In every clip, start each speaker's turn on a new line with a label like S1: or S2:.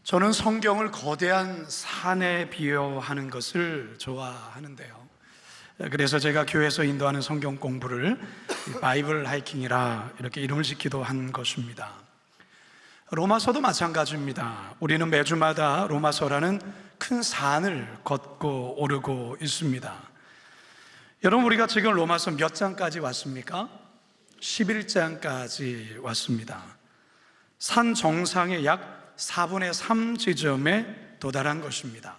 S1: 저는 성경을 거대한 산에 비유하는 것을 좋아하는데요. 그래서 제가 교회에서 인도하는 성경 공부를 바이블 하이킹이라 이렇게 이름을 짓기도 한 것입니다. 로마서도 마찬가지입니다. 우리는 매주마다 로마서라는 큰 산을 걷고 오르고 있습니다. 여러분, 우리가 지금 로마서 몇 장까지 왔습니까? 11장까지 왔습니다. 산 정상의 약 4분의 3 지점에 도달한 것입니다.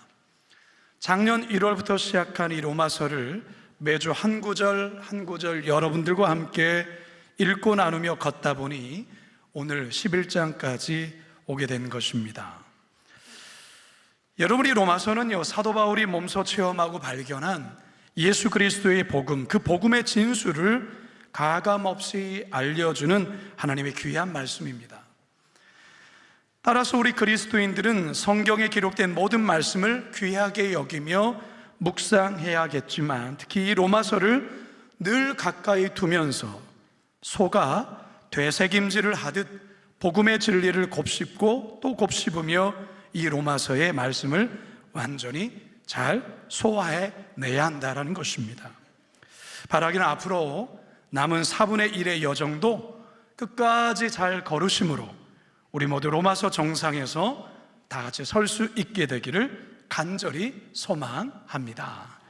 S1: 작년 1월부터 시작한 이 로마서를 매주 한 구절 한 구절 여러분들과 함께 읽고 나누며 걷다 보니 오늘 11장까지 오게 된 것입니다. 여러분이 로마서는요, 사도 바울이 몸소 체험하고 발견한 예수 그리스도의 복음, 그 복음의 진수를 가감없이 알려주는 하나님의 귀한 말씀입니다. 따라서 우리 그리스도인들은 성경에 기록된 모든 말씀을 귀하게 여기며 묵상해야겠지만, 특히 이 로마서를 늘 가까이 두면서 소가 되새김질을 하듯 복음의 진리를 곱씹고 또 곱씹으며 이 로마서의 말씀을 완전히 잘 소화해내야 한다는 것입니다. 바라기는 앞으로 남은 4분의 1의 여정도 끝까지 잘 걸으심으로 우리 모두 로마서 정상에서 다 같이 설 수 있게 되기를 간절히 소망합니다.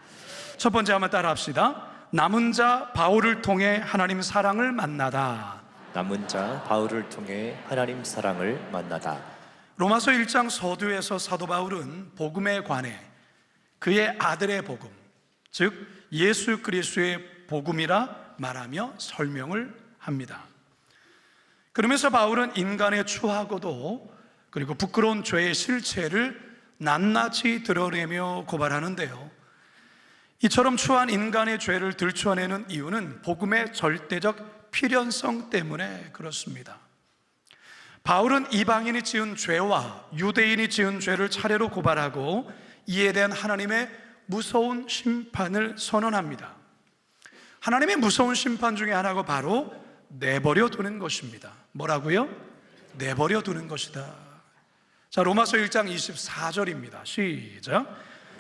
S1: 첫 번째 한번 따라 합시다. 남은 자 바울을 통해 하나님 사랑을 만나다.
S2: 남은 자 바울을 통해 하나님 사랑을 만나다.
S1: 로마서 1장 서두에서 사도 바울은 복음에 관해 그의 아들의 복음, 즉 예수 그리스도의 복음이라 말하며 설명을 합니다. 그러면서 바울은 인간의 추하고도 그리고 부끄러운 죄의 실체를 낱낱이 드러내며 고발하는데요, 이처럼 추한 인간의 죄를 들춰내는 이유는 복음의 절대적 필연성 때문에 그렇습니다. 바울은 이방인이 지은 죄와 유대인이 지은 죄를 차례로 고발하고 이에 대한 하나님의 무서운 심판을 선언합니다. 하나님의 무서운 심판 중에 하나가 바로 내버려 두는 것입니다. 뭐라고요? 내버려 두는 것이다. 자, 로마서 1장 24절입니다. 시작.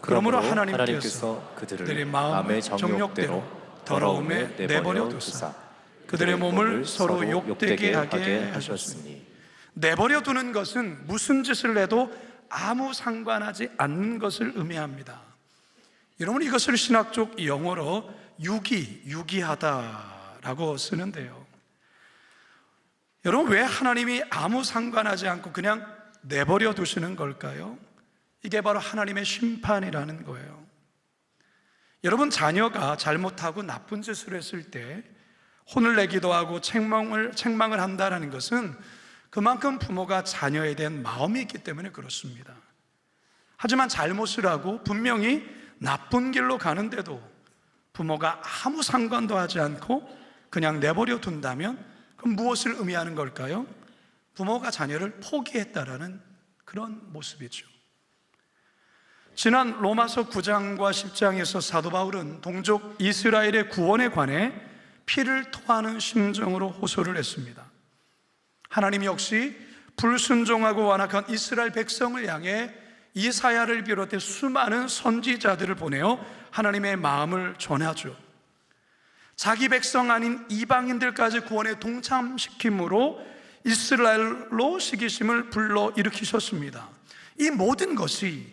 S1: 그러므로 하나님께서 그들의 마음의 정욕대로 더러움에 내버려 두사 그들의 몸을 서로 욕되게 하게 하셨으니. 내버려 두는 것은 무슨 짓을 해도 아무 상관하지 않는 것을 의미합니다. 여러분, 이것을 신학적 영어로 유기하다라고 쓰는데요, 여러분, 왜 하나님이 아무 상관하지 않고 그냥 내버려 두시는 걸까요? 이게 바로 하나님의 심판이라는 거예요. 여러분, 자녀가 잘못하고 나쁜 짓을 했을 때 혼을 내기도 하고 책망을 한다는 것은 그만큼 부모가 자녀에 대한 마음이 있기 때문에 그렇습니다. 하지만 잘못을 하고 분명히 나쁜 길로 가는데도 부모가 아무 상관도 하지 않고 그냥 내버려 둔다면 그럼 무엇을 의미하는 걸까요? 부모가 자녀를 포기했다라는 그런 모습이죠. 지난 로마서 9장과 10장에서 사도 바울은 동족 이스라엘의 구원에 관해 피를 토하는 심정으로 호소를 했습니다. 하나님 역시 불순종하고 완악한 이스라엘 백성을 향해 이사야를 비롯해 수많은 선지자들을 보내어 하나님의 마음을 전하죠. 자기 백성 아닌 이방인들까지 구원에 동참시킴으로 이스라엘로 시기심을 불러일으키셨습니다. 이 모든 것이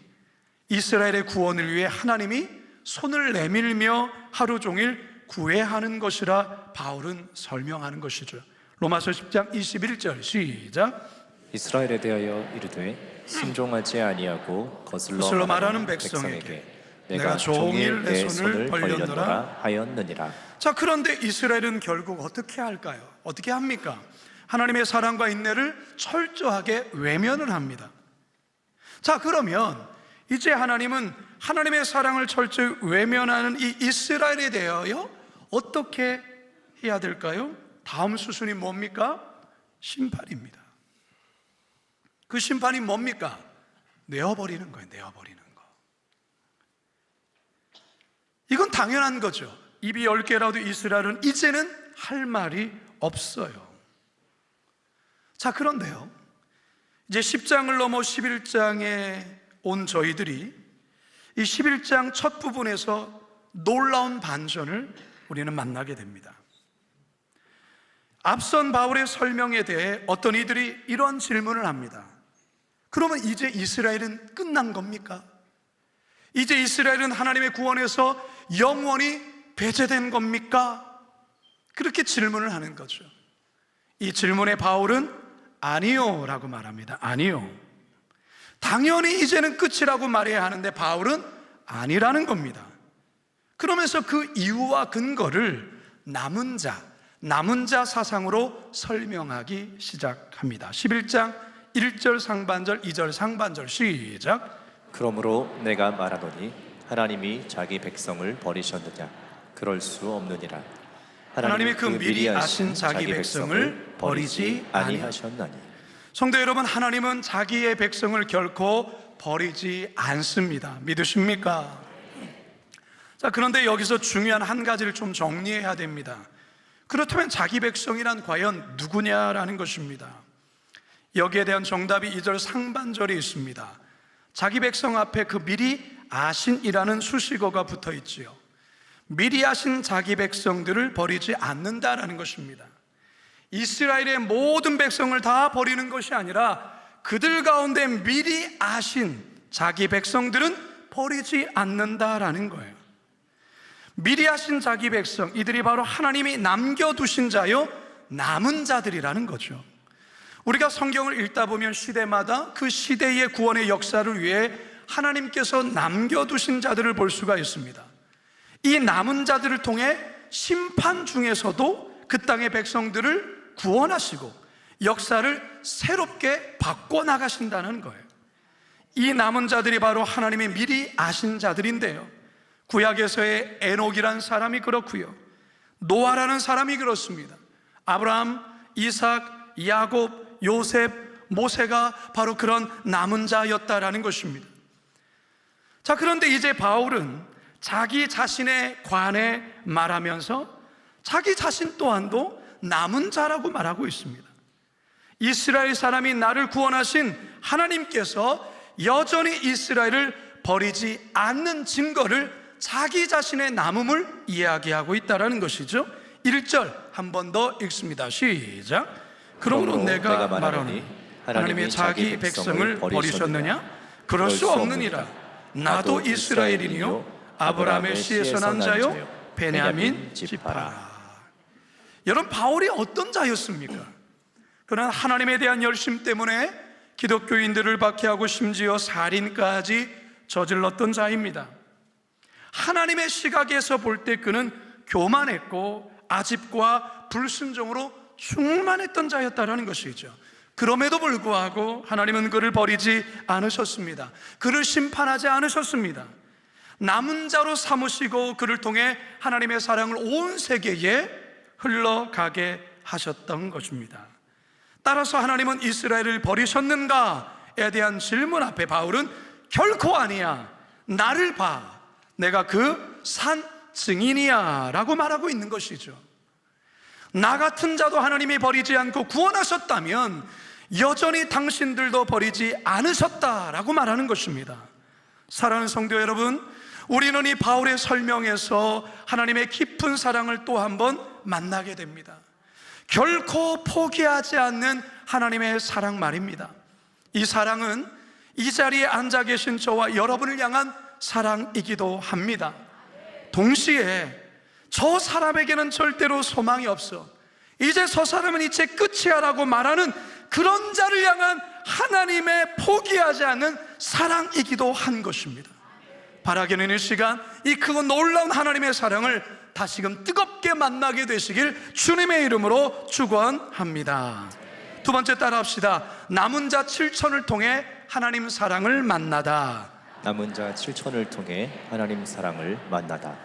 S1: 이스라엘의 구원을 위해 하나님이 손을 내밀며 하루 종일 구애하는 것이라 바울은 설명하는 것이죠. 로마서 10장 21절 시작.
S2: 이스라엘에 대하여 이르되 순종하지 아니하고 거슬러 말하는 백성에게 내가 종일 내 손을 벌렸노라 하였느니라.
S1: 자, 그런데 이스라엘은 결국 어떻게 할까요? 어떻게 합니까? 하나님의 사랑과 인내를 철저하게 외면을 합니다. 자, 그러면 이제 하나님은 하나님의 사랑을 철저히 외면하는 이 이스라엘에 대하여 어떻게 해야 될까요? 다음 수순이 뭡니까? 심판입니다. 그 심판이 뭡니까? 내어버리는 거예요. 내어버리는 거. 이건 당연한 거죠. 입이 10개라도 이스라엘은 이제는 할 말이 없어요. 자, 그런데요, 이제 10장을 넘어 11장에 온 저희들이 이 11장 첫 부분에서 놀라운 반전을 우리는 만나게 됩니다. 앞선 바울의 설명에 대해 어떤 이들이 이런 질문을 합니다. 그러면 이제 이스라엘은 끝난 겁니까? 이제 이스라엘은 하나님의 구원에서 영원히 배제된 겁니까? 그렇게 질문을 하는 거죠. 이 질문에 바울은 아니요 라고 말합니다. 아니요. 당연히 이제는 끝이라고 말해야 하는데 바울은 아니라는 겁니다. 그러면서 그 이유와 근거를 남은 자 사상으로 설명하기 시작합니다. 11장 1절 상반절, 2절 상반절 시작.
S2: 그러므로 내가 말하노니 하나님이 자기 백성을 버리셨느냐? 그럴 수 없느니라.
S1: 하나님이 그 미리 아신 자기 백성을 버리지
S2: 아니하셨나니.
S1: 성도 여러분, 하나님은 자기의 백성을 결코 버리지 않습니다. 믿으십니까? 자, 그런데 여기서 중요한 한 가지를 좀 정리해야 됩니다. 그렇다면 자기 백성이란 과연 누구냐라는 것입니다. 여기에 대한 정답이 2절 상반절에 있습니다. 자기 백성 앞에 그 미리 아신이라는 수식어가 붙어 있지요. 미리 아신 자기 백성들을 버리지 않는다라는 것입니다. 이스라엘의 모든 백성을 다 버리는 것이 아니라 그들 가운데 미리 아신 자기 백성들은 버리지 않는다라는 거예요. 미리 아신 자기 백성, 이들이 바로 하나님이 남겨두신 자요, 남은 자들이라는 거죠. 우리가 성경을 읽다 보면 시대마다 그 시대의 구원의 역사를 위해 하나님께서 남겨두신 자들을 볼 수가 있습니다. 이 남은 자들을 통해 심판 중에서도 그 땅의 백성들을 구원하시고 역사를 새롭게 바꿔나가신다는 거예요. 이 남은 자들이 바로 하나님이 미리 아신 자들인데요, 구약에서의 에녹이란 사람이 그렇고요, 노아라는 사람이 그렇습니다. 아브라함, 이삭, 야곱, 요셉, 모세가 바로 그런 남은 자였다라는 것입니다. 자, 그런데 이제 바울은 자기 자신에 관해 말하면서 자기 자신 또한도 남은 자라고 말하고 있습니다. 이스라엘 사람이 나를 구원하신 하나님께서 여전히 이스라엘을 버리지 않는 증거를 자기 자신의 남음을 이야기하고 있다는 것이죠. 1절 한 번 더 읽습니다. 시작. 그러므로 내가 말하노니 하나님이 자기 백성을 버리셨느냐? 그럴 수 없느니라. 나도 이스라엘이니요 아브라함의 씨에서 난 자요 베냐민 지파라. 여러분, 바울이 어떤 자였습니까? 그는 하나님에 대한 열심 때문에 기독교인들을 박해하고 심지어 살인까지 저질렀던 자입니다. 하나님의 시각에서 볼 때 그는 교만했고 아집과 불순종으로 충만했던 자였다는 것이죠. 그럼에도 불구하고 하나님은 그를 버리지 않으셨습니다. 그를 심판하지 않으셨습니다. 남은 자로 삼으시고 그를 통해 하나님의 사랑을 온 세계에 흘러가게 하셨던 것입니다. 따라서 하나님은 이스라엘을 버리셨는가에 대한 질문 앞에 바울은 결코 아니야, 나를 봐, 내가 그 산 증인이야 라고 말하고 있는 것이죠. 나 같은 자도 하나님이 버리지 않고 구원하셨다면 여전히 당신들도 버리지 않으셨다라고 말하는 것입니다. 사랑하는 성도 여러분, 우리는 이 바울의 설명에서 하나님의 깊은 사랑을 또 한 번 만나게 됩니다. 결코 포기하지 않는 하나님의 사랑 말입니다. 이 사랑은 이 자리에 앉아 계신 저와 여러분을 향한 사랑이기도 합니다. 동시에 저 사람에게는 절대로 소망이 없어, 이제 저 사람은 이제 끝이야 라고 말하는 그런 자를 향한 하나님의 포기하지 않는 사랑이기도 한 것입니다. 바라기는 이 시간 이 크고 놀라운 하나님의 사랑을 다시금 뜨겁게 만나게 되시길 주님의 이름으로 축원합니다. 두 번째 따라합시다. 남은 자 7천을 통해 하나님 사랑을 만나다.
S2: 남은 자 7천을 통해 하나님 사랑을 만나다.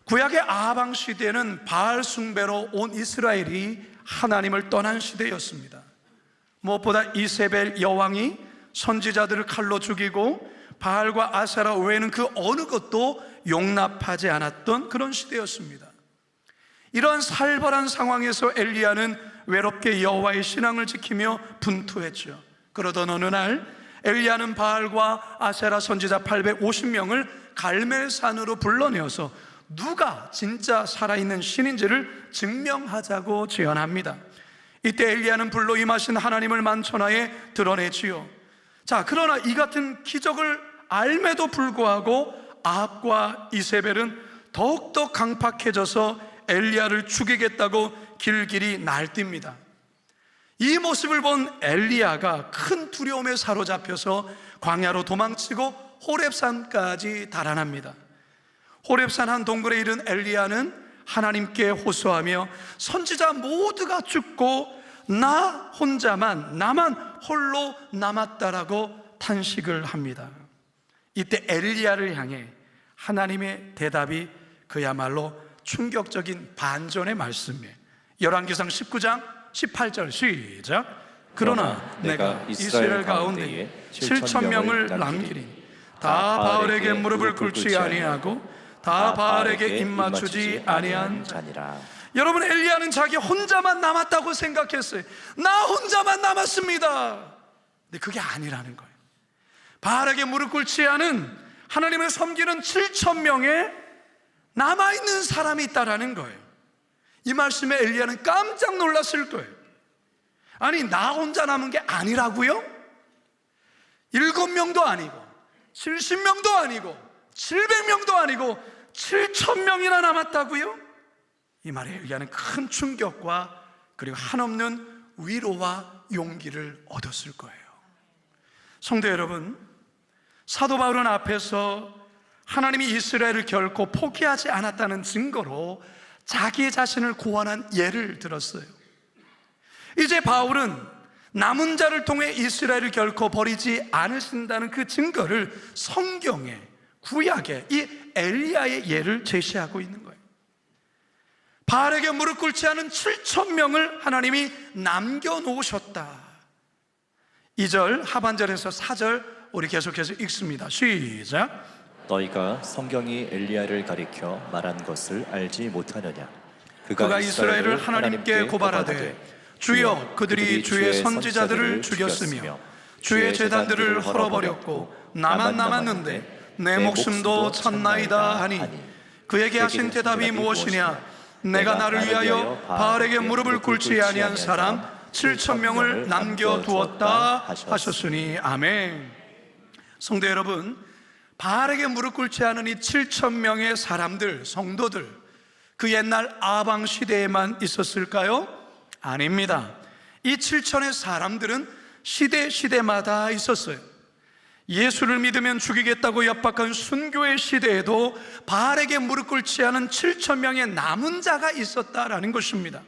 S1: 구약의 아방 시대는 바알 숭배로 온 이스라엘이 하나님을 떠난 시대였습니다. 무엇보다 이세벨 여왕이 선지자들을 칼로 죽이고 바알과 아세라 외에는 그 어느 것도 용납하지 않았던 그런 시대였습니다. 이러한 살벌한 상황에서 엘리야는 외롭게 여호와의 신앙을 지키며 분투했죠. 그러던 어느 날 엘리야는 바알과 아세라 선지자 850명을 갈멜산으로 불러내어서 누가 진짜 살아있는 신인지를 증명하자고 제안합니다. 이때 엘리야는 불로 임하신 하나님을 만천하에 드러내지요. 자, 그러나 이 같은 기적을 알매도 불구하고 아합과 이세벨은 더욱더 강팍해져서 엘리야를 죽이겠다고 길길이 날뜁니다. 이 모습을 본 엘리야가 큰 두려움에 사로잡혀서 광야로 도망치고 호렙산까지 달아납니다. 호렙산 한 동굴에 이른 엘리야는 하나님께 호소하며 선지자 모두가 죽고 나만 홀로 남았다라고 탄식을 합니다. 이때 엘리야를 향해 하나님의 대답이 그야말로 충격적인 반전의 말씀이에요. 열왕기상 19장 18절 시작. 그러나 내가 이스라엘 가운데에 7,000명을 남기리니 다 바알에게 무릎을 꿇지 아니하고 다 바알에게 입맞추지 아니한 자니라. 여러분, 엘리야는 자기 혼자만 남았다고 생각했어요. 나 혼자만 남았습니다. 근데 그게 아니라는 거예요. 바알에게 무릎 꿇지 않은 하나님을 섬기는 7,000명의 남아있는 사람이 있다라는 거예요. 이 말씀에 엘리야는 깜짝 놀랐을 거예요. 아니, 나 혼자 남은 게 아니라고요? 7명도 아니고 70명도 아니고 700명도 아니고 7,000명이나 남았다고요? 이 말에 엘리야는 큰 충격과 그리고 한없는 위로와 용기를 얻었을 거예요. 성도 여러분, 사도 바울은 앞에서 하나님이 이스라엘을 결코 포기하지 않았다는 증거로 자기 자신을 고안한 예를 들었어요. 이제 바울은 남은 자를 통해 이스라엘을 결코 버리지 않으신다는 그 증거를 성경에, 구약에 이 엘리야의 예를 제시하고 있는 거예요. 바알에게 무릎 꿇지 않은 7,000명을 하나님이 남겨놓으셨다. 2절 하반절에서 4절 우리 계속해서 읽습니다. 시작.
S2: 너희가 성경이 엘리야를 가리켜 말한 것을 알지 못하느냐.
S1: 그가 이스라엘을 하나님께 고발하되 주여 그들이 주의 선지자들을 죽였으며 주의 제단들을 헐어버렸고 나만 남았는데 내 목숨도 쳤나이다 하니 그에게 하신 대답이 무엇이냐. 내가 나를 위하여 바알에게 무릎을 꿇지 아니한 사람 7,000명을 남겨두었다 하셨으니. 아멘. 성도 여러분, 바알에게 무릎 꿇지 않은 이 7,000명의 사람들, 성도들, 그 옛날 아방 시대에만 있었을까요? 아닙니다. 이 7,000의 사람들은 시대마다 있었어요. 예수를 믿으면 죽이겠다고 협박한 순교의 시대에도 바알에게 무릎 꿇지 않은 7,000명의 남은 자가 있었다라는 것입니다.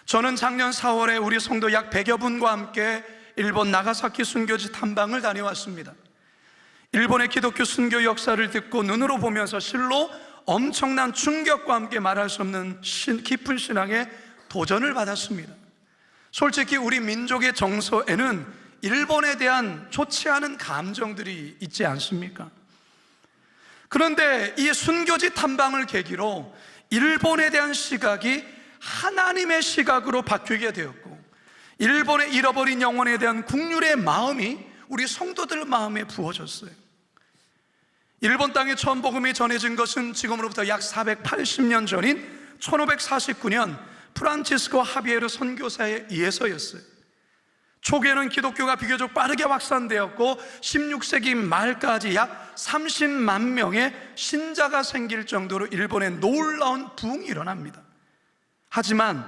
S1: 저는 작년 4월에 우리 성도 약 100여 분과 함께 일본 나가사키 순교지 탐방을 다녀왔습니다. 일본의 기독교 순교 역사를 듣고 눈으로 보면서 실로 엄청난 충격과 함께 말할 수 없는 깊은 신앙에 도전을 받았습니다. 솔직히 우리 민족의 정서에는 일본에 대한 좋지 않은 감정들이 있지 않습니까? 그런데 이 순교지 탐방을 계기로 일본에 대한 시각이 하나님의 시각으로 바뀌게 되었고, 일본의 잃어버린 영혼에 대한 국률의 마음이 우리 성도들 마음에 부어졌어요. 일본 땅에 처음 복음이 전해진 것은 지금으로부터 약 480년 전인 1549년 프란치스코 하비에르 선교사에 의해서였어요. 초기에는 기독교가 비교적 빠르게 확산되었고 16세기 말까지 약 30만 명의 신자가 생길 정도로 일본에 놀라운 부흥이 일어납니다. 하지만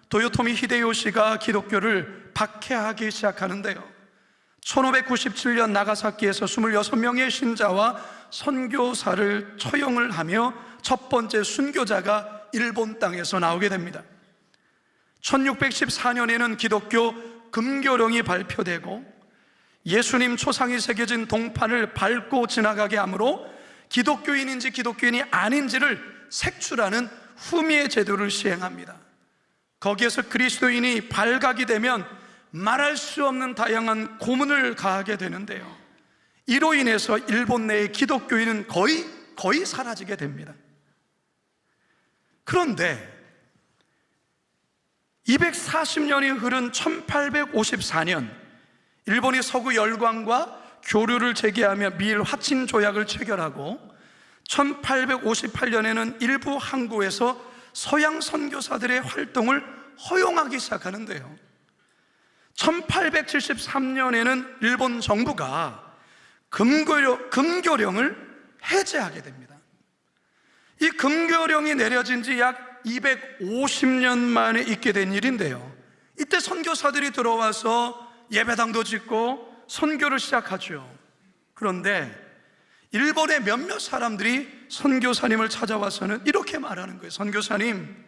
S1: 도요토미 히데요시가 기독교를 박해하기 시작하는데요, 1597년 나가사키에서 26명의 신자와 선교사를 처형을 하며 첫 번째 순교자가 일본 땅에서 나오게 됩니다. 1614년에는 기독교 금교령이 발표되고 예수님 초상이 새겨진 동판을 밟고 지나가게 하므로 기독교인인지 기독교인이 아닌지를 색출하는 후미의 제도를 시행합니다. 거기에서 그리스도인이 발각이 되면 말할 수 없는 다양한 고문을 가하게 되는데요, 이로 인해서 일본 내의 기독교인은 거의 사라지게 됩니다. 그런데 240년이 흐른 1854년 일본이 서구 열강과 교류를 재개하며 미일 화친 조약을 체결하고 1858년에는 일부 항구에서 서양 선교사들의 활동을 허용하기 시작하는데요. 1873년에는 일본 정부가 금교령을 해제하게 됩니다. 이 금교령이 내려진 지 약 250년 만에 있게 된 일인데요. 이때 선교사들이 들어와서 예배당도 짓고 선교를 시작하죠. 그런데 일본의 몇몇 사람들이 선교사님을 찾아와서는 이렇게 말하는 거예요. 선교사님,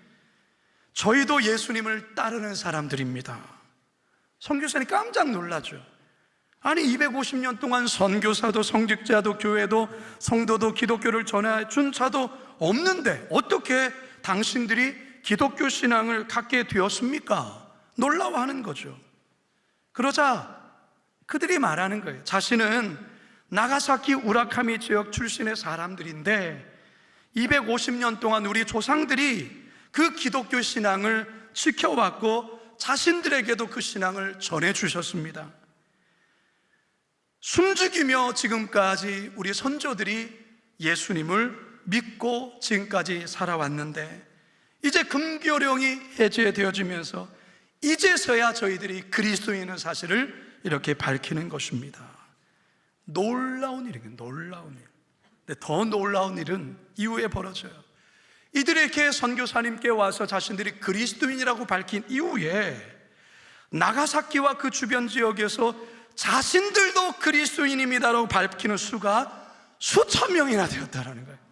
S1: 저희도 예수님을 따르는 사람들입니다. 선교사님 깜짝 놀라죠. 아니 250년 동안 선교사도 성직자도 교회도 성도도 기독교를 전해준 자도 없는데 어떻게 당신들이 기독교 신앙을 갖게 되었습니까? 놀라워하는 거죠. 그러자 그들이 말하는 거예요. 자신은 나가사키 우라카미 지역 출신의 사람들인데 250년 동안 우리 조상들이 그 기독교 신앙을 지켜왔고 자신들에게도 그 신앙을 전해주셨습니다. 숨죽이며 지금까지 우리 선조들이 예수님을 믿고 지금까지 살아왔는데 이제 금교령이 해제되어지면서 이제서야 저희들이 그리스도인의 사실을 이렇게 밝히는 것입니다. 놀라운 일이에요. 놀라운 일. 근데 더 놀라운 일은 이후에 벌어져요. 이들이 이렇게 선교사님께 와서 자신들이 그리스도인이라고 밝힌 이후에 나가사키와 그 주변 지역에서 자신들도 그리스도인입니다라고 밝히는 수가 수천 명이나 되었다는 거예요.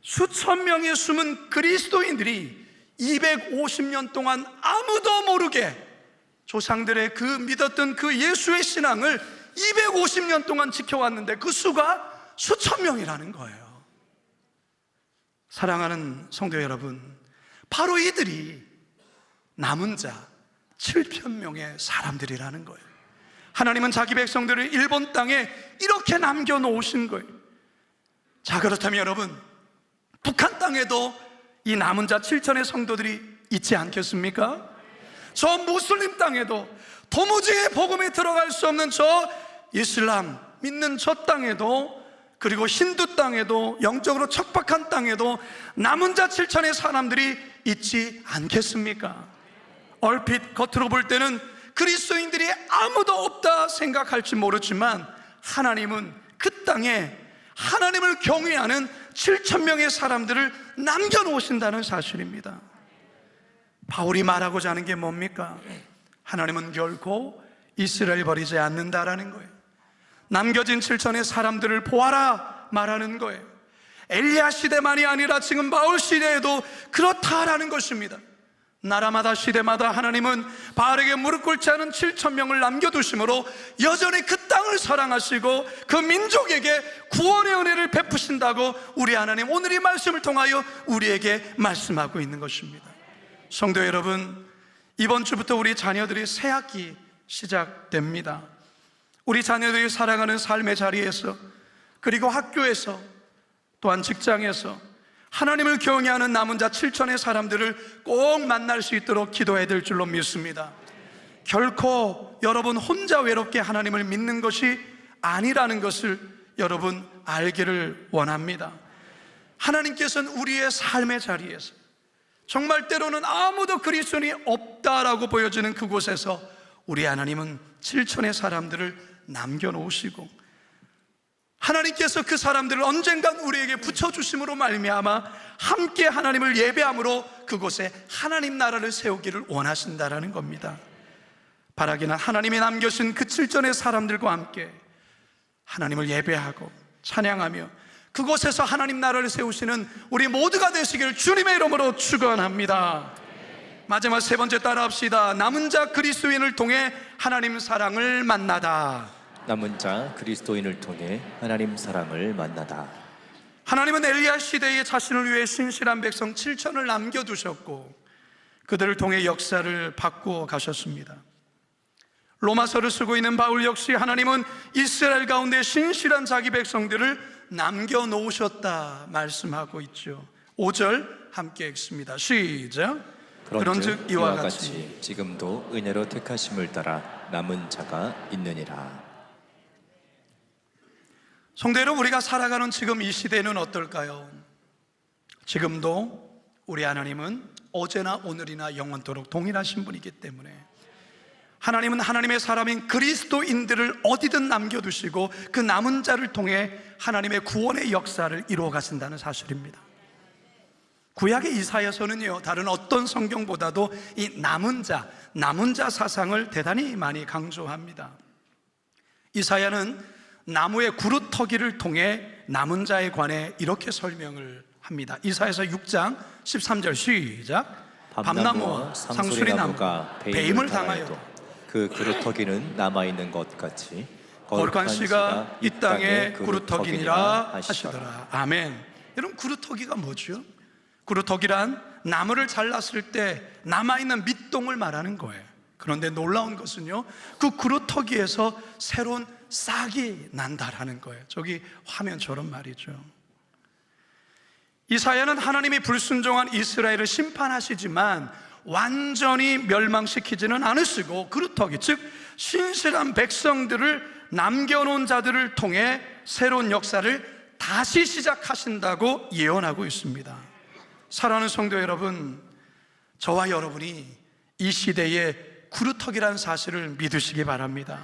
S1: 수천 명의 숨은 그리스도인들이 250년 동안 아무도 모르게 조상들의 그 믿었던 그 예수의 신앙을 250년 동안 지켜왔는데 그 수가 수천 명이라는 거예요. 사랑하는 성도 여러분, 바로 이들이 남은 자 7,000명의 사람들이라는 거예요. 하나님은 자기 백성들을 일본 땅에 이렇게 남겨놓으신 거예요. 자, 그렇다면 여러분, 북한 땅에도 이 남은 자 7,000의 성도들이 있지 않겠습니까? 저 무슬림 땅에도 도무지 복음에 들어갈 수 없는 저 이슬람 믿는 저 땅에도, 그리고 힌두 땅에도, 영적으로 척박한 땅에도 남은 자 7,000의 사람들이 있지 않겠습니까? 얼핏 겉으로 볼 때는 그리스도인들이 아무도 없다 생각할지 모르지만 하나님은 그 땅에 하나님을 경외하는 7,000명의 사람들을 남겨놓으신다는 사실입니다. 바울이 말하고자 하는 게 뭡니까? 하나님은 결코 이스라엘 버리지 않는다라는 거예요. 남겨진 7,000의 사람들을 보아라 말하는 거예요. 엘리야 시대만이 아니라 지금 바울 시대에도 그렇다라는 것입니다. 나라마다 시대마다 하나님은 바알에게 무릎 꿇지 않은 7,000명을 남겨두심으로 여전히 그 땅을 사랑하시고 그 민족에게 구원의 은혜를 베푸신다고 우리 하나님 오늘 이 말씀을 통하여 우리에게 말씀하고 있는 것입니다. 성도 여러분, 이번 주부터 우리 자녀들이 새 학기 시작됩니다. 우리 자녀들이 살아가는 삶의 자리에서, 그리고 학교에서, 또한 직장에서 하나님을 경외하는 남은 자 7,000의 사람들을 꼭 만날 수 있도록 기도해야 될 줄로 믿습니다. 결코 여러분 혼자 외롭게 하나님을 믿는 것이 아니라는 것을 여러분 알기를 원합니다. 하나님께서는 우리의 삶의 자리에서, 정말 때로는 아무도 그리스도인이 없다라고 보여지는 그곳에서 우리 하나님은 7,000의 사람들을 남겨놓으시고 하나님께서 그 사람들을 언젠간 우리에게 붙여주심으로 말미암아 함께 하나님을 예배함으로 그곳에 하나님 나라를 세우기를 원하신다라는 겁니다. 바라기는 하나님이 남겨신 그 7,000의 사람들과 함께 하나님을 예배하고 찬양하며 그곳에서 하나님 나라를 세우시는 우리 모두가 되시기를 주님의 이름으로 축원합니다. 마지막 세 번째 따라합시다. 남은 자 그리스도인을 통해 하나님 사랑을 만나다.
S2: 남은 자 그리스도인을 통해 하나님 사랑을 만나다.
S1: 하나님은 엘리야 시대에 자신을 위해 신실한 백성 7,000을 남겨두셨고 그들을 통해 역사를 바꾸어 가셨습니다. 로마서를 쓰고 있는 바울 역시 하나님은 이스라엘 가운데 신실한 자기 백성들을 남겨놓으셨다 말씀하고 있죠. 5절 함께 읽습니다. 시작.
S2: 그런즉 이와 같이 지금도 은혜로 택하심을 따라 남은 자가 있느니라.
S1: 성도 여러분, 우리가 살아가는 지금 이 시대는 어떨까요? 지금도 우리 하나님은 어제나 오늘이나 영원토록 동일하신 분이기 때문에 하나님은 하나님의 사람인 그리스도인들을 어디든 남겨두시고 그 남은 자를 통해 하나님의 구원의 역사를 이루어 가신다는 사실입니다. 구약의 이사야서는요, 다른 어떤 성경보다도 이 남은 자 사상을 대단히 많이 강조합니다. 이사야는 나무의 구루터기를 통해 남은 자에 관해 이렇게 설명을 합니다. 이사야서 6장 13절 시작. 밤나무와 상수리나무가 배임을 당하여도
S2: 그 구루터기는 남아있는 것 같이
S1: 거룩한 씨가 이 땅의 구루터기니라 하시더라. 아멘. 여러분, 구루터기가 뭐죠? 구루터기란 나무를 잘랐을 때 남아있는 밑동을 말하는 거예요. 그런데 놀라운 것은요, 그 구루터기에서 새로운 싹이 난다라는 거예요. 저기 화면처럼 말이죠. 이사야는 하나님이 불순종한 이스라엘을 심판하시지만 완전히 멸망시키지는 않으시고 구루터기, 즉 신실한 백성들을 남겨놓은 자들을 통해 새로운 역사를 다시 시작하신다고 예언하고 있습니다. 사랑하는 성도 여러분, 저와 여러분이 이 시대의 구루터기라는 사실을 믿으시기 바랍니다.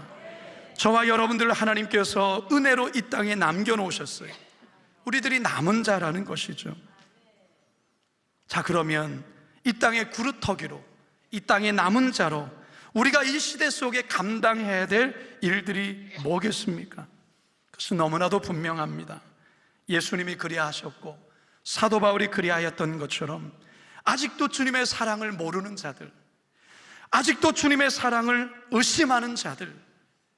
S1: 저와 여러분들을 하나님께서 은혜로 이 땅에 남겨놓으셨어요. 우리들이 남은 자라는 것이죠. 자, 그러면 이 땅의 구루터기로, 이 땅의 남은 자로 우리가 이 시대 속에 감당해야 될 일들이 뭐겠습니까? 그것은 너무나도 분명합니다. 예수님이 그리하셨고 사도 바울이 그리하였던 것처럼 아직도 주님의 사랑을 모르는 자들, 아직도 주님의 사랑을 의심하는 자들,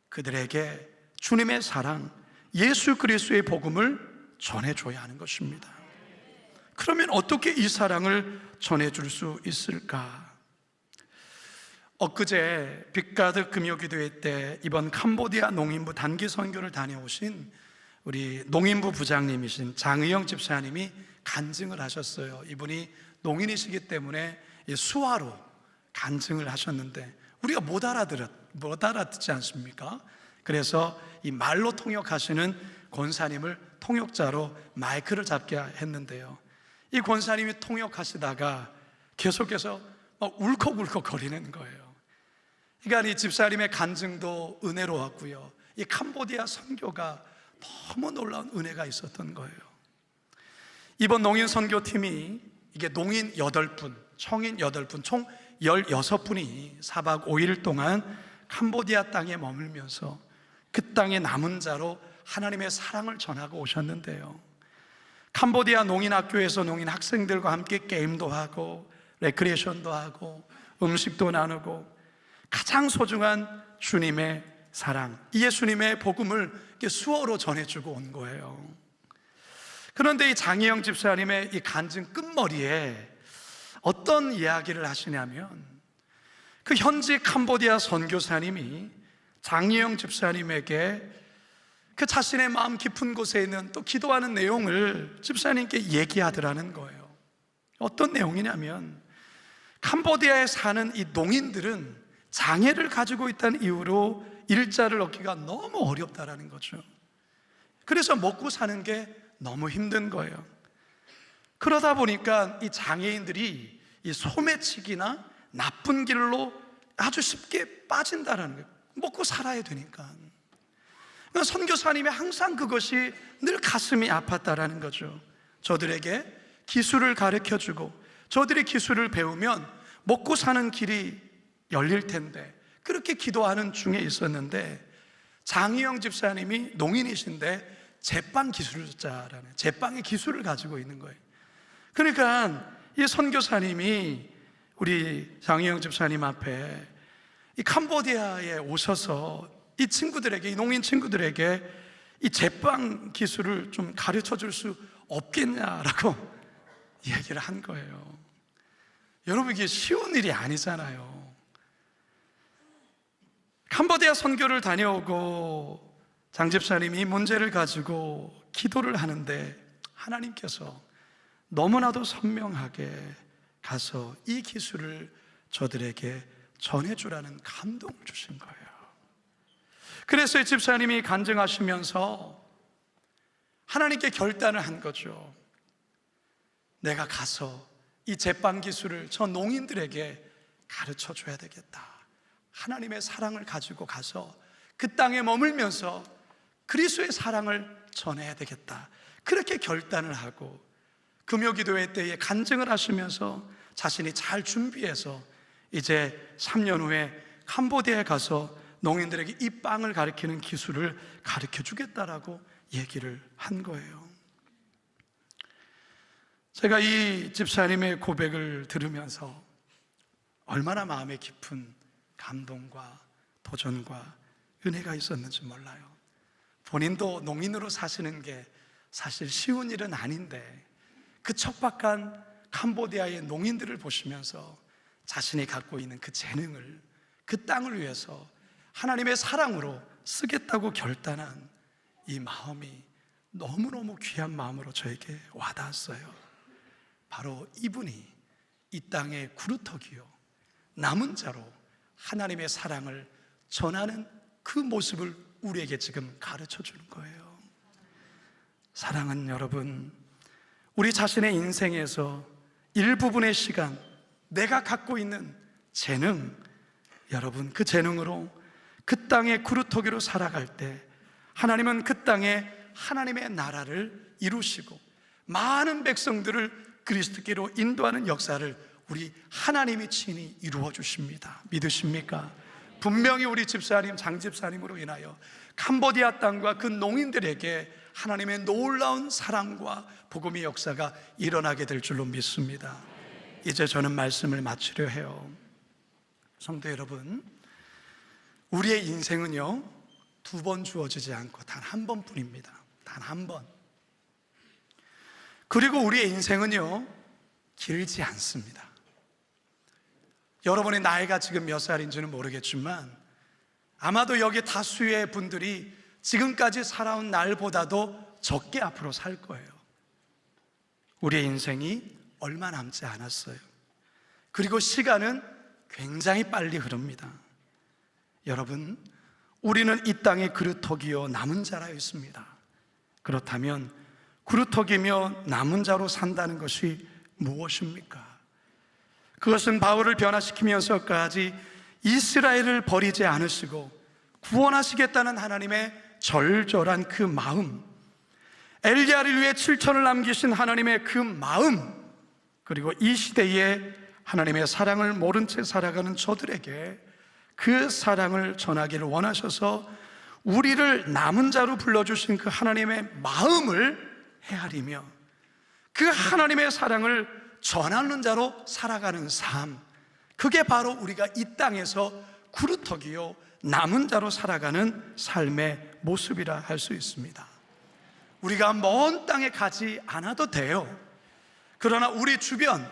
S1: 그들에게 주님의 사랑, 예수 그리스도의 복음을 전해줘야 하는 것입니다. 그러면 어떻게 이 사랑을 전해줄 수 있을까? 엊그제 빛가득 금요기도회 때 이번 캄보디아 농인부 단기 선교를 다녀오신 우리 농인부 부장님이신 장의영 집사님이 간증을 하셨어요. 이분이 농인이시기 때문에 수화로 간증을 하셨는데 우리가 못 알아듣지 않습니까? 그래서 이 말로 통역하시는 권사님을 통역자로 마이크를 잡게 했는데요, 이 권사님이 통역하시다가 계속해서 막 울컥울컥 거리는 거예요. 그러니까 이 집사님의 간증도 은혜로웠고요, 이 캄보디아 선교가 너무 놀라운 은혜가 있었던 거예요. 이번 농인 선교팀이 이게 농인 8분, 청인 8분, 총 16분이 4박 5일 동안 캄보디아 땅에 머물면서 그 땅의 남은 자로 하나님의 사랑을 전하고 오셨는데요, 캄보디아 농인학교에서 농인 학생들과 함께 게임도 하고 레크리에이션도 하고 음식도 나누고 가장 소중한 주님의 사랑, 예수님의 복음을 수어로 전해주고 온 거예요. 그런데 이 장희영 집사님의 이 간증 끝머리에 어떤 이야기를 하시냐면, 그 현지 캄보디아 선교사님이 장희영 집사님에게 그 자신의 마음 깊은 곳에 있는 또 기도하는 내용을 집사님께 얘기하더라는 거예요. 어떤 내용이냐면, 캄보디아에 사는 이 농인들은 장애를 가지고 있다는 이유로 일자를 얻기가 너무 어렵다라는 거죠. 그래서 먹고 사는 게 너무 힘든 거예요. 그러다 보니까 이 장애인들이 이 소매치기나 나쁜 길로 아주 쉽게 빠진다라는 거예요. 먹고 살아야 되니까. 그러니까 선교사님이 항상 그것이 늘 가슴이 아팠다라는 거죠. 저들에게 기술을 가르쳐주고 저들이 기술을 배우면 먹고 사는 길이 열릴 텐데, 그렇게 기도하는 중에 있었는데, 장희영 집사님이 농인이신데 제빵 기술자라는, 제빵의 기술을 가지고 있는 거예요. 그러니까 이 선교사님이 우리 장희영 집사님 앞에 이 캄보디아에 오셔서 이 친구들에게, 이 농인 친구들에게 이 제빵 기술을 좀 가르쳐 줄 수 없겠냐라고 얘기를 한 거예요. 여러분, 이게 쉬운 일이 아니잖아요. 캄보디아 선교를 다녀오고 장 집사님이 이 문제를 가지고 기도를 하는데 하나님께서 너무나도 선명하게 가서 이 기술을 저들에게 전해주라는 감동을 주신 거예요. 그래서 이 집사님이 간증하시면서 하나님께 결단을 한 거죠. 내가 가서 이 제빵 기술을 저 농인들에게 가르쳐 줘야 되겠다. 하나님의 사랑을 가지고 가서 그 땅에 머물면서 그리스도의 사랑을 전해야 되겠다. 그렇게 결단을 하고 금요기도회 때에 간증을 하시면서 자신이 잘 준비해서 이제 3년 후에 캄보디아에 가서 농인들에게 이 빵을 가르치는 기술을 가르쳐 주겠다라고 얘기를 한 거예요. 제가 이 집사님의 고백을 들으면서 얼마나 마음에 깊은 감동과 도전과 은혜가 있었는지 몰라요. 본인도 농인으로 사시는 게 사실 쉬운 일은 아닌데 그 척박한 캄보디아의 농인들을 보시면서 자신이 갖고 있는 그 재능을 그 땅을 위해서 하나님의 사랑으로 쓰겠다고 결단한 이 마음이 너무너무 귀한 마음으로 저에게 와닿았어요. 바로 이분이 이 땅의 구루터기요 남은 자로 하나님의 사랑을 전하는 그 모습을 우리에게 지금 가르쳐 주는 거예요. 사랑은 여러분, 우리 자신의 인생에서 일부분의 시간, 내가 갖고 있는 재능, 여러분 그 재능으로 그 땅의 구루터기로 살아갈 때 하나님은 그 땅에 하나님의 나라를 이루시고 많은 백성들을 그리스도께로 인도하는 역사를 우리 하나님이 친히 이루어 주십니다. 믿으십니까? 분명히 우리 집사님, 장집사님으로 인하여 캄보디아 땅과 그 농인들에게 하나님의 놀라운 사랑과 복음의 역사가 일어나게 될 줄로 믿습니다. 이제 저는 말씀을 마치려 해요. 성도 여러분, 우리의 인생은요 2번 주어지지 않고 단 한 번뿐입니다. 단 한 번. 그리고 우리의 인생은요 길지 않습니다. 여러분의 나이가 지금 몇 살인지는 모르겠지만 아마도 여기 다수의 분들이 지금까지 살아온 날보다도 적게 앞으로 살 거예요. 우리의 인생이 얼마 남지 않았어요. 그리고 시간은 굉장히 빨리 흐릅니다. 여러분, 우리는 이 땅의 그루터기요 남은 자라 했습니다. 그렇다면 그루터기며 남은 자로 산다는 것이 무엇입니까? 그것은 바울을 변화시키면서까지 이스라엘을 버리지 않으시고 구원하시겠다는 하나님의 절절한 그 마음, 엘리야를 위해 7천을 남기신 하나님의 그 마음, 그리고 이 시대에 하나님의 사랑을 모른 채 살아가는 저들에게 그 사랑을 전하기를 원하셔서 우리를 남은 자로 불러주신 그 하나님의 마음을 헤아리며 그 하나님의 사랑을 전하는 자로 살아가는 삶, 그게 바로 우리가 이 땅에서 구루터기요 남은 자로 살아가는 삶의 모습이라 할 수 있습니다. 우리가 먼 땅에 가지 않아도 돼요. 그러나 우리 주변,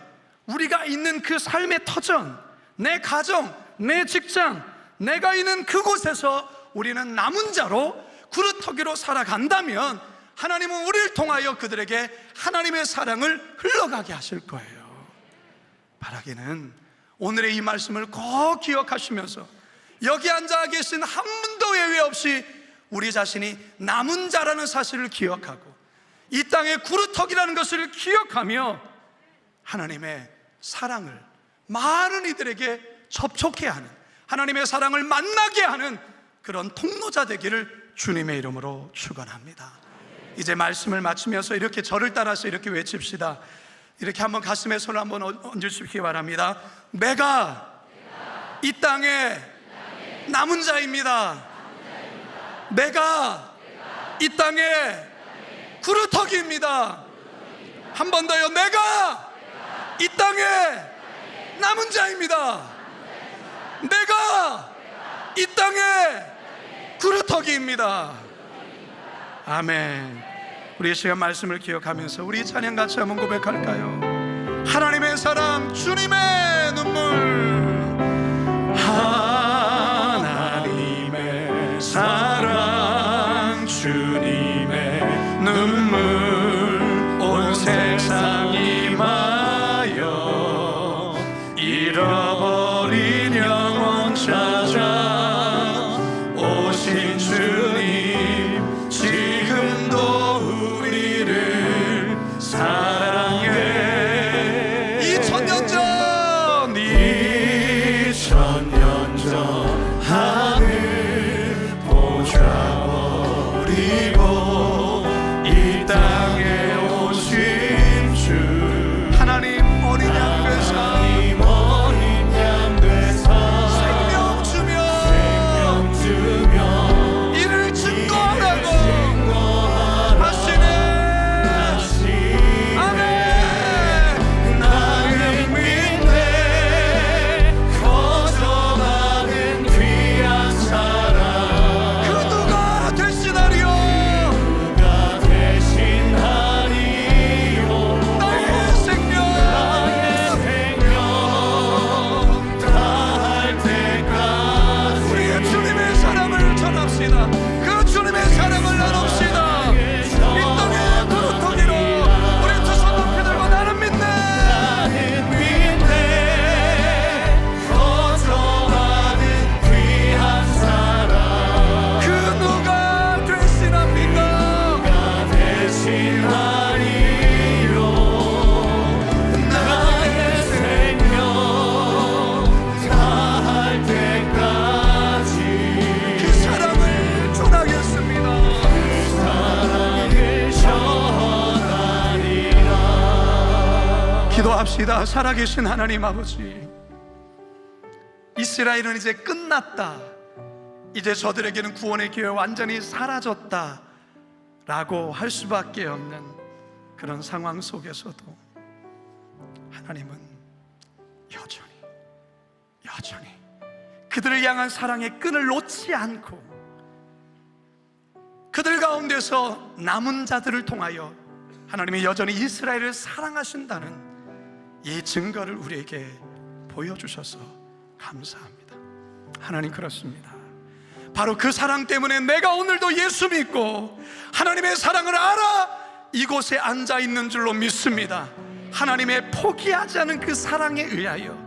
S1: 우리가 있는 그 삶의 터전, 내 가정, 내 직장, 내가 있는 그곳에서 우리는 남은 자로 구루터기로 살아간다면 하나님은 우리를 통하여 그들에게 하나님의 사랑을 흘러가게 하실 거예요. 바라기는 오늘의 이 말씀을 꼭 기억하시면서 여기 앉아 계신 한 분도 예외 없이 우리 자신이 남은 자라는 사실을 기억하고 이 땅의 구루터기라는 것을 기억하며 하나님의 사랑을 많은 이들에게 접촉해 하는, 하나님의 사랑을 만나게 하는 그런 통로자 되기를 주님의 이름으로 축원합니다. 이제 말씀을 마치면서 이렇게 저를 따라서 이렇게 외칩시다. 이렇게 한번 가슴에 손을 한번 얹으시기 바랍니다. 내가 이 땅에 남은 자입니다. 내가 이 땅에 구루터기입니다. 한 번 더요. 내가 이 땅에 남은 자입니다. 내가 이 땅에 구루터기입니다. 아멘. 우리 이 시간 말씀을 기억하면서 우리 찬양 같이 한번 고백할까요? 하나님의 사랑, 주님의 눈물. 하나님의 사랑, 주님의 눈물. 온 세상 임하여 나눕시다. 그 주님의 사랑을 나눕시다. 이 땅의 그루터기로 우리 두 손 높이 들고 나는 믿네.
S2: 거저하는 귀한 사랑
S1: 그 누가 되시납니까?
S2: 나 대신하리요 나의 생명 다할 때까지
S1: 그 사랑을 전하겠습니다.
S2: 사랑을 전하리라.
S1: 기도합시다. 살아계신 하나님 아버지, 이스라엘은 이제 끝났다, 이제 저들에게는 구원의 기회 완전히 사라졌다 라고 할 수밖에 없는 그런 상황 속에서도 하나님은 여전히 그들을 향한 사랑의 끈을 놓지 않고 그들 가운데서 남은 자들을 통하여 하나님이 여전히 이스라엘을 사랑하신다는 이 증거를 우리에게 보여주셔서 감사합니다. 하나님, 그렇습니다. 바로 그 사랑 때문에 내가 오늘도 예수 믿고 하나님의 사랑을 알아 이곳에 앉아 있는 줄로 믿습니다. 하나님의 포기하지 않은 그 사랑에 의하여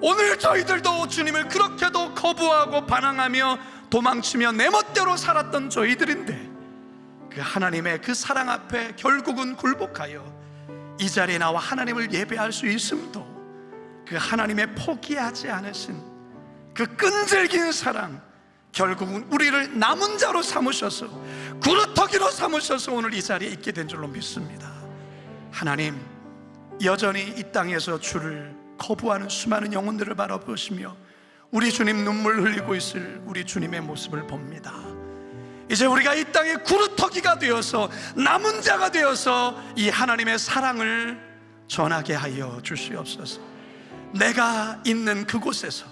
S1: 오늘 저희들도 주님을 그렇게도 거부하고 반항하며 도망치며 내 멋대로 살았던 저희들인데, 그 하나님의 그 사랑 앞에 결국은 굴복하여 이 자리에 나와 하나님을 예배할 수 있음도 그 하나님의 포기하지 않으신 그 끈질긴 사랑, 결국은 우리를 남은 자로 삼으셔서 구루터기로 삼으셔서 오늘 이 자리에 있게 된 줄로 믿습니다. 하나님, 여전히 이 땅에서 주를 거부하는 수많은 영혼들을 바라보시며 우리 주님 눈물 흘리고 있을 우리 주님의 모습을 봅니다. 이제 우리가 이 땅의 구루터기가 되어서 남은 자가 되어서 이 하나님의 사랑을 전하게 하여 주시옵소서. 내가 있는 그곳에서,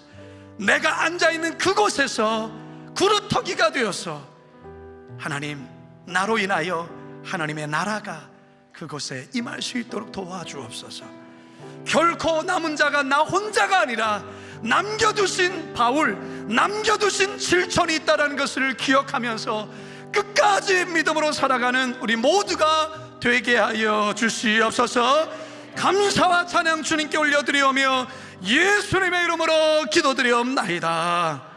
S1: 내가 앉아있는 그곳에서 구루터기가 되어서 하나님, 나로 인하여 하나님의 나라가 그곳에 임할 수 있도록 도와주옵소서. 결코 남은 자가 나 혼자가 아니라 남겨두신 바울, 남겨두신 실천이 있다는 것을 기억하면서 끝까지 믿음으로 살아가는 우리 모두가 되게 하여 주시옵소서. 감사와 찬양 주님께 올려드리오며 예수님의 이름으로 기도드리옵나이다.